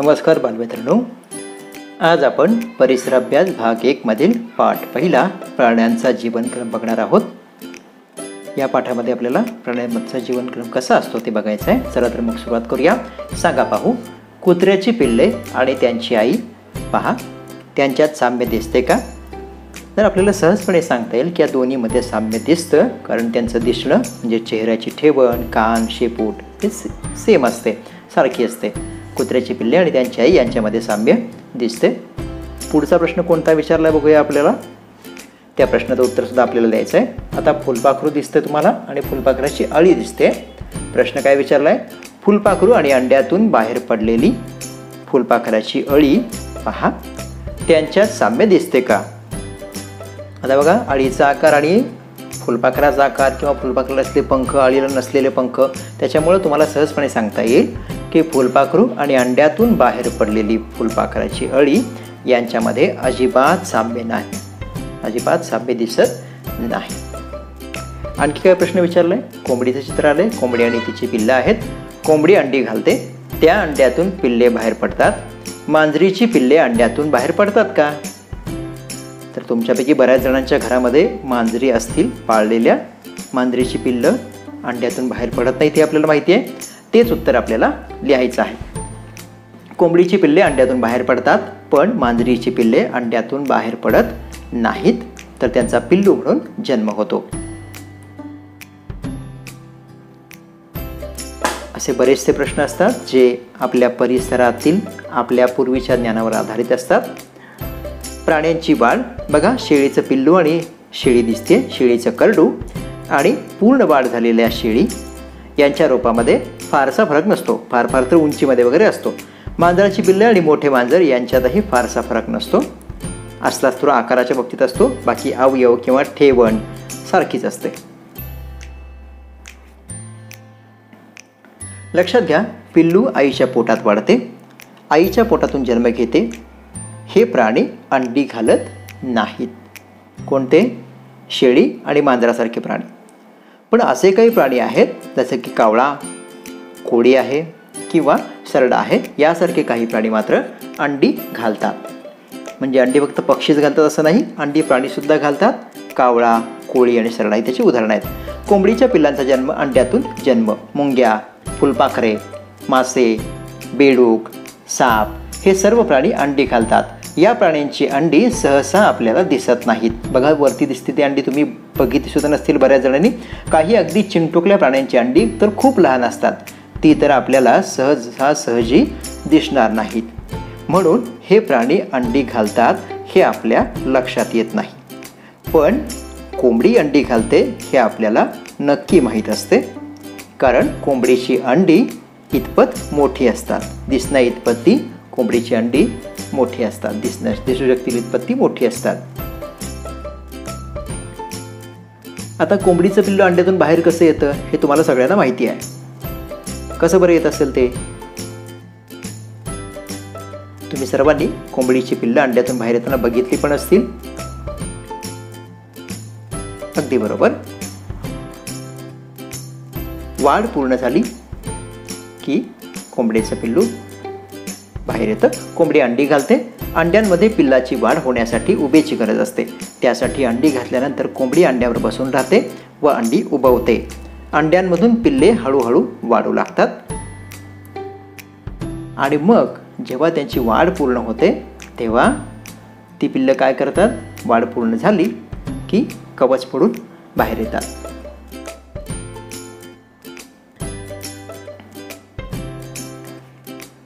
नमस्कार बालमित्रांनो, आज आपण परिसर अभ्यास भाग 1 मधील पाठ पहिला प्राण्यांचा जीवनक्रम बघणार आहोत। या पाठामध्ये आपल्याला प्राण्यांचा जीवनक्रम कसा असतो ते बघायचं आहे। चला तर मग सुरुवात करूया। सांगा पाहू, कुत्र्याची पिल्ले आणि त्यांची आई पहा, त्यांच्यात साम्य दिसते का? तर आपल्याला सहजपणे सांगता येईल की या दोन्हीमध्ये साम्य दिसतं, कारण त्यांचं दिसणं म्हणजे चेहऱ्याची ठेवण, कान, शेपूट हे सेम असते, सारखी असते। कुत्र्याची पिल्ले आणि त्यांची आई यांच्यामध्ये साम्य दिसते। पुढचा प्रश्न कोणता विचारला बघूया आपल्याला। त्या प्रश्नाचं उत्तरसुद्धा आपल्याला द्यायचं आहे। आता फुलपाखरू दिसते तुम्हाला आणि फुलपाखराची अळी दिसते। प्रश्न काय विचारला आहे? फुलपाखरू आणि अंड्यातून बाहेर पडलेली फुलपाखराची अळी पहा, त्यांच्यात साम्य दिसते का? आता बघा, अळीचा आकार आणि फुलपाखराचा आकार किंवा फुलपाखराला असलेले पंख, अळीला नसलेले पंख, त्याच्यामुळे तुम्हाला सहजपणे सांगता येईल की फुलपाखरू आणि अंड्यातून बाहेर पडलेली फुलपाखराची अळी यांच्यामध्ये अजिबात साम्य नाही, अजिबात साम्य दिसत नाही। आणखी काय प्रश्न विचारलाय? कोंबडीचं चित्र आलंय। कोंबडी आणि तिची पिल्लं आहेत। कोंबडी अंडी घालते, त्या अंड्यातून पिल्ले बाहेर पडतात। मांजरीची पिल्ले अंड्यातून बाहेर पडतात का? तर तुमच्यापैकी बऱ्याच जणांच्या घरामध्ये मांजरी असतील पाळलेल्या। मांजरीची पिल्लं अंड्यातून बाहेर पडत नाही, ते आपल्याला माहिती आहे। तेच उत्तर आपल्याला लिहायचं आहे। कोंबडीची पिल्ले अंड्यातून बाहेर पडतात, पण मांजरीची पिल्ले अंड्यातून बाहेर पडत नाहीत, तर त्यांचा पिल्लू म्हणून जन्म होतो। असे बरेचसे प्रश्न असतात जे आपल्या परिसरातील आपल्या पूर्वीच्या ज्ञानावर आधारित असतात। प्राण्यांची वाढ बघा, शेळीचं पिल्लू आणि शेळी दिसते, शेळीचं करडू आणि पूर्ण वाढ झालेल्या शेळी यांच्या रूपामध्ये फारसा फरक नसतो, फार तर उंचीमध्ये वगैरे असतो। मांजराची पिल्ले आणि मोठे मांजर यांच्यातही फारसा फरक नसतो, असलाच थोडा आकाराच्या बाबतीत असतो, बाकी अवयव किंवा ठेवण सारखीच असते। लक्षात घ्या, पिल्लू आईच्या पोटात वाढते, आईच्या पोटातून जन्म घेते। हे प्राणी अंडी घालत नाहीत। कोणते? शेळी आणि मांजरासारखे प्राणी। पण असे काही प्राणी आहेत जसे की कावळा, कोळी आहे किंवा सरडा आहे, यासारखे काही प्राणी मात्र अंडी घालतात। म्हणजे अंडी फक्त पक्षीच घालतात असं नाही, अंडी प्राणीसुद्धा घालतात। कावळा, कोळी आणि सरडा ही त्याची उदाहरणं आहेत। कोंबडीच्या पिल्लांचा जन्म अंड्यातून जन्म। मुंग्या, फुलपाखरे, मासे, बेडूक, साप हे सर्व प्राणी अंडी घालतात। या प्राण्यांची अंडी सहसा आपल्याला दिसत नाहीत। बघा, वरती दिसते ती अंडी तुम्ही बघितली सुद्धा नसतील बऱ्याच जणांनी। काही अगदी चिंटुकल्या प्राण्यांची अंडी तर खूप लहान असतात, ती तर आपल्याला सहजी दिसणार नाहीत। म्हणून हे प्राणी अंडी घालतात हे आपल्या लक्षात येत नाही, पण कोंबडी अंडी घालते हे आपल्याला नक्की माहीत असते, कारण कोंबडीची अंडी इतपत मोठी असतात। दिसण्या इतपत ती कोंबडीची अंडी मोठी असतात, दिसू शकतील इतपत ती मोठी असतात। आता कोंबडीचं पिल्लू अंड्यातून बाहेर कसं येतं हे तुम्हाला सगळ्यांना माहिती आहे। कसं बरं येत असेल ते? तुम्ही सर्वांनी कोंबडीची पिल्लं अंड्यातून बाहेर येताना बघितली पण असतील। अगदी बरोबर। वाढ पूर्ण झाली की कोंबडीचं पिल्लू बाहेर येतं। कोंबडी अंडी घालते। अंड्यांमध्ये पिल्लाची वाढ होण्यासाठी उभेची गरज असते, त्यासाठी अंडी घातल्यानंतर कोंबडी अंड्यावर बसून राहते व अंडी उबवते। अंड्यांमधून पिल्ले हळूहळू वाढू लागतात आणि मग जेव्हा त्यांची वाढ पूर्ण होते तेव्हा ती पिल्लं काय करतात? वाढ पूर्ण झाली की कवच फोडून बाहेर येतात।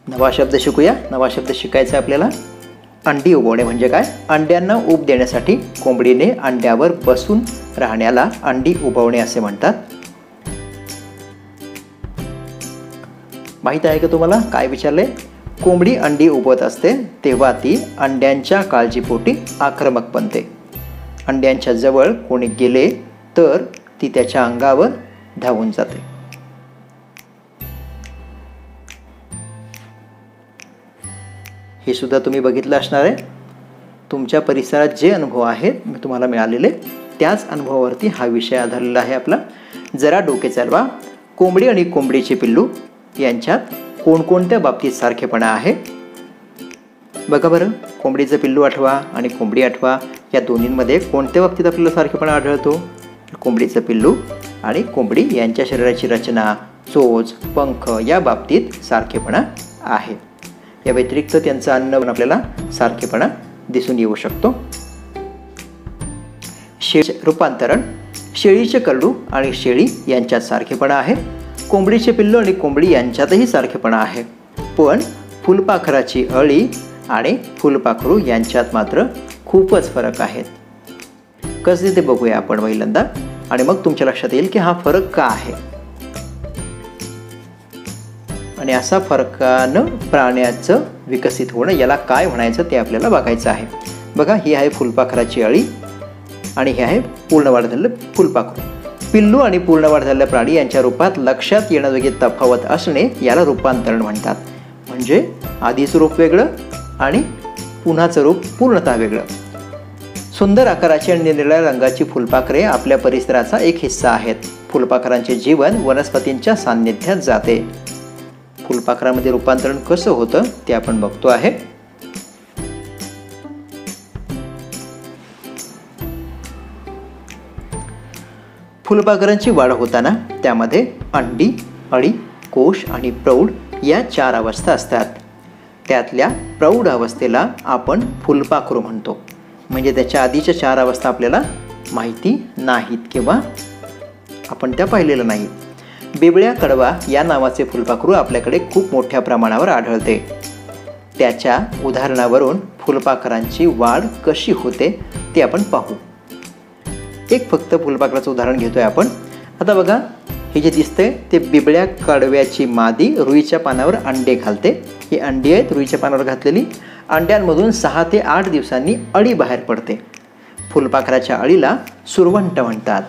नवा शब्द शिकूया। नवा शब्द शिकायचा आपल्याला। अंडी उबवणे म्हणजे काय? अंड्यांना ऊब देण्यासाठी कोंबडीने अंड्यावर बसून राहण्याला अंडी उबवणे असे म्हणतात। माहित आहे का तुम्हाला काय विचारले? कोंबडी अंडी उबवत असते तेव्हा ती अंड्यांच्या काळजीपोटी आक्रमक बनते। अंड्यांच्या जवळ कोणी गेले तर ती त्याच्या अंगावर धावून जाते। हे सुद्धा तुम्ही बघितलं असणार आहे। तुमच्या परिसरात जे अनुभव आहेत मी तुम्हाला मिळालेले, त्याच अनुभवावरती हा विषय आधारलेला आहे आपला। जरा डोके चालवा। कोंबडी आणि कोंबडीचे पिल्लू यांच्यात कोणकोणत्या बाबतीत सारखेपणा आहे बघा बरं, कोंबडीचं पिल्लू आठवा आणि कोंबडी आठवा, या दोन्हींमध्ये कोणत्या बाबतीत आपल्याला सारखेपणा आढळतो? कोंबडीचं पिल्लू आणि कोंबडी यांच्या शरीराची रचना, चोच, पंख या बाबतीत सारखेपणा आहे. या व्यतिरिक्त त्यांचं अन्न पण आपल्याला सारखेपणा दिसून येऊ शकतो. शेळीचे रूपांतरण, शेळीचे करडू आणि शेळी यांच्यात सारखेपणा आहे. कोंबडीचे पिल्लू आणि कोंबडी यांच्यातही सारखेपणा आहे. पण फुलपाखराची अळी आणि फुलपाखरू यांच्यात मात्र खूपच फरक आहेत. कसे ते बघूया आपण पहिल्यांदा, आणि मग तुमच्या लक्षात येईल की हा फरक का आहे. आणि असा फरकानं प्राण्याचं विकसित होणं, याला काय म्हणायचं ते आपल्याला बघायचं आहे. बघा, ही आहे फुलपाखराची अळी आणि हे आहे पूर्ण वाढ झालेलं फुलपाखरू. पिल्लू आणि पूर्ण वाढ झालेल्या प्राणी यांच्या रूपात लक्षात येण्याजोगे तफावत असणे याला रूपांतरण म्हणतात. म्हणजे आधीचं रूप वेगळं आणि पुन्हाचं रूप पूर्णतः वेगळं. सुंदर आकाराची आणि निरनिराळ्या रंगाची फुलपाखरे आपल्या परिसराचा एक हिस्सा आहेत. फुलपाखरांचे जीवन वनस्पतींच्या सान्निध्यात जाते. फुलपाखरामध्ये रूपांतरण कसं होतं ते आपण बघतो आहे. फुलपाखरांची वाढ होताना त्यामध्ये अंडी, अळी, कोश आणि प्रौढ या 4 अवस्था असतात. त्यातल्या प्रौढ अवस्थेला आपण फुलपाखरू म्हणतो. म्हणजे त्याच्या आधीच्या 4 अवस्था आपल्याला माहिती नाहीत किंवा आपण त्या पाहिलेल्या नाहीत. बिबळ्या कडवा या नावाचे फुलपाखरू आपल्याकडे खूप मोठ्या प्रमाणावर आढळते. त्याच्या उदाहरणावरून फुलपाखरांची वाढ कशी होते ते आपण पाहू. एक फक्त फुलपाखराचं उदाहरण घेतोय आपण. आता बघा, हे जे दिसतंय ते बिबळ्या कडव्याची मादी रुईच्या पानावर अंडे घालते. ही अंडी आहेत रुईच्या पानावर घातलेली. अंड्यांमधून 6 ते 8 दिवसांनी अळी बाहेर पडते. फुलपाखराच्या अळीला सुरवंट म्हणतात.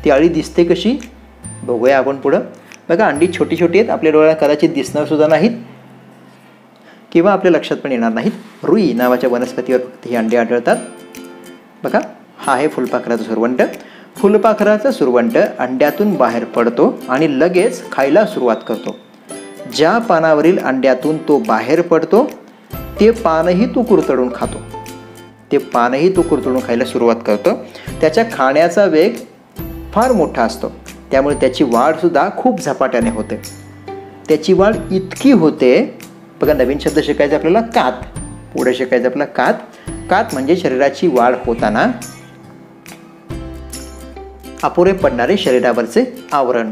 ती अळी दिसते कशी बघूया आपण पुढं. बघा, अंडी छोटी छोटी आहेत, आपल्या डोळ्याला कदाचित दिसणार सुद्धा नाहीत किंवा आपल्या लक्षात पण येणार नाहीत. रुई नावाच्या वनस्पतीवर फक्त ही अंडी आढळतात. बघा, हा आहे फुलपाखराचा सुरवंट. फुलपाखराचा सुरवंट अंड्यातून बाहेर पडतो आणि लगेच खायला सुरुवात करतो. ज्या पानावरील अंड्यातून तो बाहेर पडतो ते पानही तो कुरतडून खातो. ते पानही तो कुरतडून खायला सुरुवात करतो. त्याच्या खाण्याचा वेग फार मोठा असतो, त्यामुळे त्याची वाढसुद्धा खूप झपाट्याने होते. त्याची वाढ इतकी होते, बघा नवीन शब्द शिकायचा आपल्याला कात, पुढे शिकायचं आपल्याला कात. कात म्हणजे शरीराची वाढ होताना अपुरे पडणारे शरीरावरचे आवरण.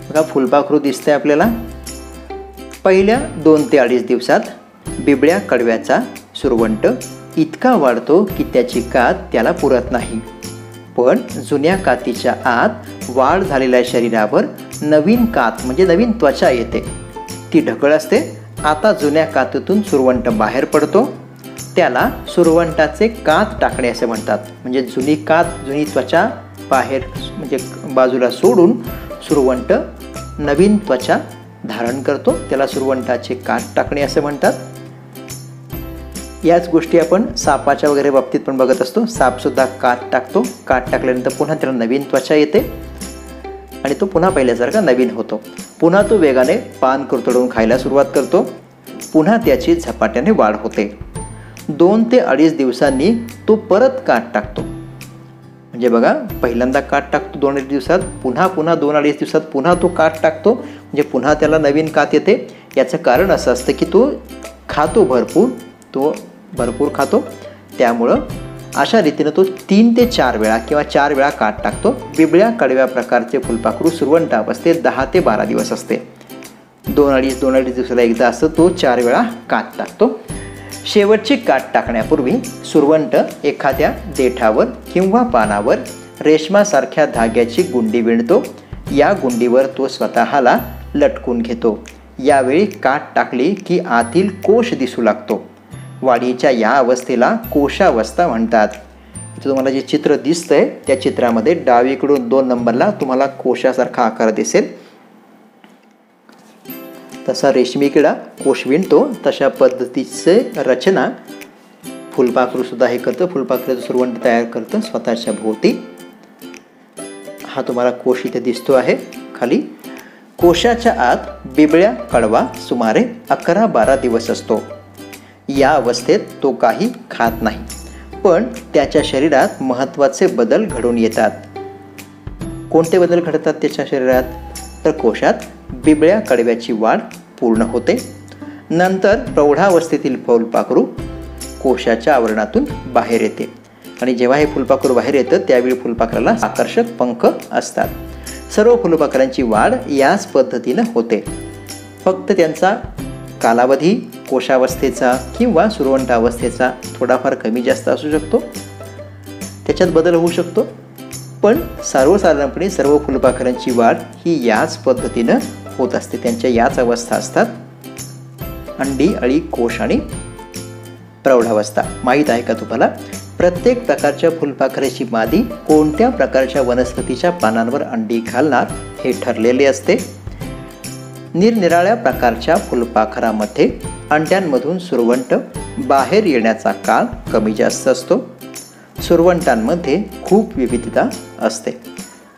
बघा, फुलपाखरू दिसतंय आपल्याला. पहिल्या 2 ते 2.5 दिवसात बिबळ्या कडव्याचा सुरवंट इतका वाढतो की त्याची कात त्याला पुरत नाही. पण जुन्या कातीच्या आत वाढ झालेल्या शरीरावर नवीन कात म्हणजे नवीन त्वचा येते. ती ढकळ असते. आता जुन्या कातीतून सुरवंट बाहेर पडतो. त्याला सुरवंटाचे कात टाकणे असे म्हणतात. म्हणजे जुनी कात, जुनी त्वचा बाहेर म्हणजे बाजूला सोडून सुरवंट नवीन त्वचा धारण करतो. त्याला सुरवंटाचे कात टाकणे असे म्हणतात. याच गोष्टी आपण सापाच्या वगैरे बाबतीत पण बघत असतो. सापसुद्धा कात टाकतो. कात टाकल्यानंतर पुन्हा त्याला नवीन त्वचा येते आणि तो पुन्हा पहिल्यासारखा नवीन होतो. पुन्हा तो वेगाने पान कुरतडून खायला सुरुवात करतो. पुन्हा त्याची झपाट्याने वाढ होते. 2 ते 2.5 दिवसांनी तो परत कात टाकतो. म्हणजे बघा, पहिल्यांदा कात टाकतो 2-2.5 दिवसात, पुन्हा 2-2.5 दिवसात पुन्हा तो कात टाकतो. म्हणजे पुन्हा त्याला नवीन कात येते. याचं कारण असं असतं की तो खातो भरपूर खातो. त्यामुळं अशा रीतीनं तो 3 ते 4 वेळा किंवा 4 वेळा कात टाकतो. बिबळ्या कडव्या प्रकारचे फुलपाखरू सुरवंट अवस्थेत 10 ते 12 दिवस असते. 2-2.5 दिवसाला एकदा असं तो 4 वेळा कात टाकतो. शेवटची कात टाकण्यापूर्वी सुरवंट एखाद्या देठावर किंवा पानावर रेशमासारख्या धाग्याची गुंडी विणतो. या गुंडीवर तो स्वतःला लटकून घेतो. यावेळी कात टाकली की आतील कोश दिसू लागतो. वाढीच्या या अवस्थेला कोशावस्था म्हणतात. इथे तुम्हाला जे चित्र दिसतंय त्या चित्रामध्ये डावीकडून 2 नंबरला तुम्हाला कोशासारखा आकार दिसेल. तसा रेशमी किडा कोश विणतो तशा पद्धतीचे रचना फुलपाखरूसुद्धा हे करतं. फुलपाखराचं सुरवंट तयार करतं स्वतःच्या भोवती. हा तुम्हाला कोश इथे दिसतो आहे खाली. कोशाच्या आत बिबळ्या कडवा सुमारे 11-12 दिवस असतो. या अवस्थेत तो काही खात नाही, पण त्याच्या शरीरात महत्त्वाचे बदल घडून येतात. कोणते बदल घडतात त्याच्या शरीरात? तर कोशात बिबळ्या कडव्याची वाढ पूर्ण होते. नंतर प्रौढावस्थेतील फुलपाखरू कोशाच्या आवरणातून बाहेर येते आणि जेव्हा हे फुलपाखरू बाहेर येतं त्यावेळी फुलपाखराला आकर्षक पंख असतात. सर्व फुलपाखरांची वाढ याच पद्धतीनं होते. फक्त त्यांचा कालावधी कोशावस्थेचा किंवा सुरवंटावस्थेचा थोडाफार कमी जास्त असू शकतो, त्याच्यात बदल होऊ शकतो, पण सर्वसाधारणपणे सर्व फुलपाखरांची वाढ ही याच पद्धतीनं होत असते. त्यांच्या याच अवस्था असतात: अंडी, अळी, कोश आणि प्रौढावस्था. माहीत आहे का तुम्हाला, प्रत्येक प्रकारच्या फुलपाखराची मादी कोणत्या प्रकारच्या वनस्पतीच्या पानांवर अंडी घालणार हे ठरलेले असते. निरनिराळ्या प्रकारच्या फुलपाखरामध्ये अंड्यांमधून सुरवंट बाहेर येण्याचा काळ कमी जास्त असतो. सुरवंटांमध्ये खूप विविधता असते.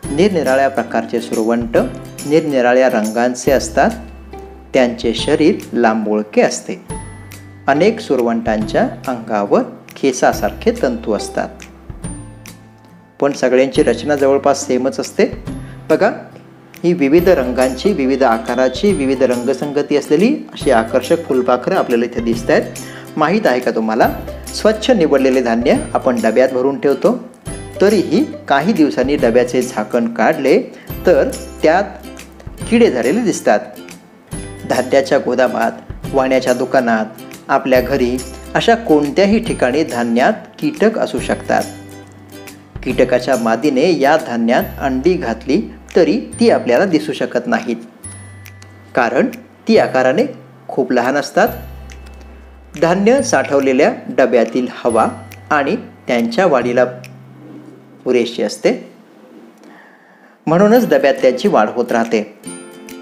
निरनिराळ्या प्रकारचे सुरवंट निरनिराळ्या रंगांचे असतात. त्यांचे शरीर लांबोळके असते. अनेक सुरवंटांच्या अंगावर केसासारखे तंतू असतात, पण सगळ्यांची रचना जवळपास सेमच असते. बघा, ही विविध रंगांची, विविध आकाराची, विविध रंगसंगती असलेली अशी आकर्षक फुलपाखरं आपल्याला इथे दिसत आहेत. माहीत आहे का तुम्हाला, स्वच्छ निवडलेले धान्य आपण डब्यात भरून ठेवतो, तरीही काही दिवसांनी डब्याचे झाकण काढले तर त्यात किडे झालेले दिसतात. धान्याच्या गोदामात, वाण्याच्या दुकानात, आपल्या घरी अशा कोणत्याही ठिकाणी धान्यात कीटक असू शकतात. कीटकाच्या मादीने या धान्यात अंडी घातली तरी ती आपल्याला दिसू शकत नाहीत, कारण ती आकाराने खूप लहान असतात. धान्य साठवलेल्या डब्यातील हवा आणि त्यांच्या वाढीला पुरेशी असते, म्हणूनच डब्यात त्यांची वाढ होत राहते.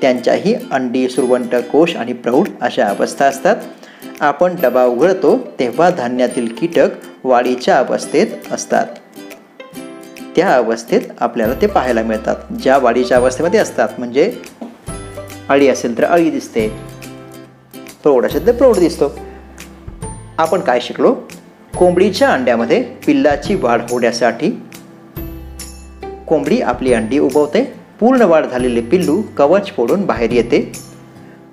त्यांच्याही अंडी, सुरवंट, कोश आणि प्रौढ अशा अवस्था असतात. आपण डबा उघडतो तेव्हा धान्यातील कीटक वाढीच्या अवस्थेत असतात. त्या अवस्थेत आपल्याला ते पाहायला मिळतात. ज्या वाढीच्या अवस्थेमध्ये असतात, म्हणजे अळी असेल तर अळी दिसते, प्रौढ असेल तर प्रौढ दिसतो. आपण काय शिकलो? कोंबडीच्या अंड्यामध्ये पिल्लाची वाढ होण्यासाठी कोंबडी आपली अंडी उबवते. पूर्ण वाढ झालेले पिल्लू कवच फोडून बाहेर येते.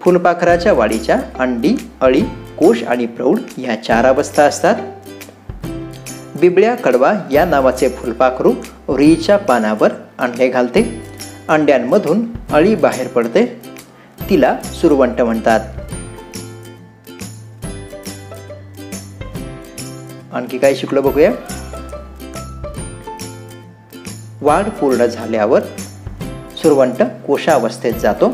फुलपाखराच्या वाढीच्या अंडी, अळी, कोश आणि प्रौढ या 4 अवस्था असतात. बिबळ्या कडवा या नावाचे फुलपाखरू रुईच्या पानावर अंडे घालते. अंड्यांमधून अळी बाहेर पडते, तिला सुरवंट म्हणतात. आणखी काय शिकलो बघूया. वाढ पूर्ण झाल्यावर सुरवंट कोशावस्थेत जातो.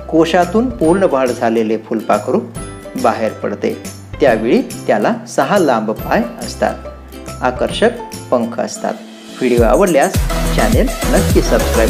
कोशातून पूर्ण वाढ झालेले फुलपाखरू बाहेर पडते. त्यावेळी त्याला 6 लांब पाय असतात, आकर्षक पंख असतात. व्हिडिओ आवडल्यास चॅनेल नक्की सबस्क्राईब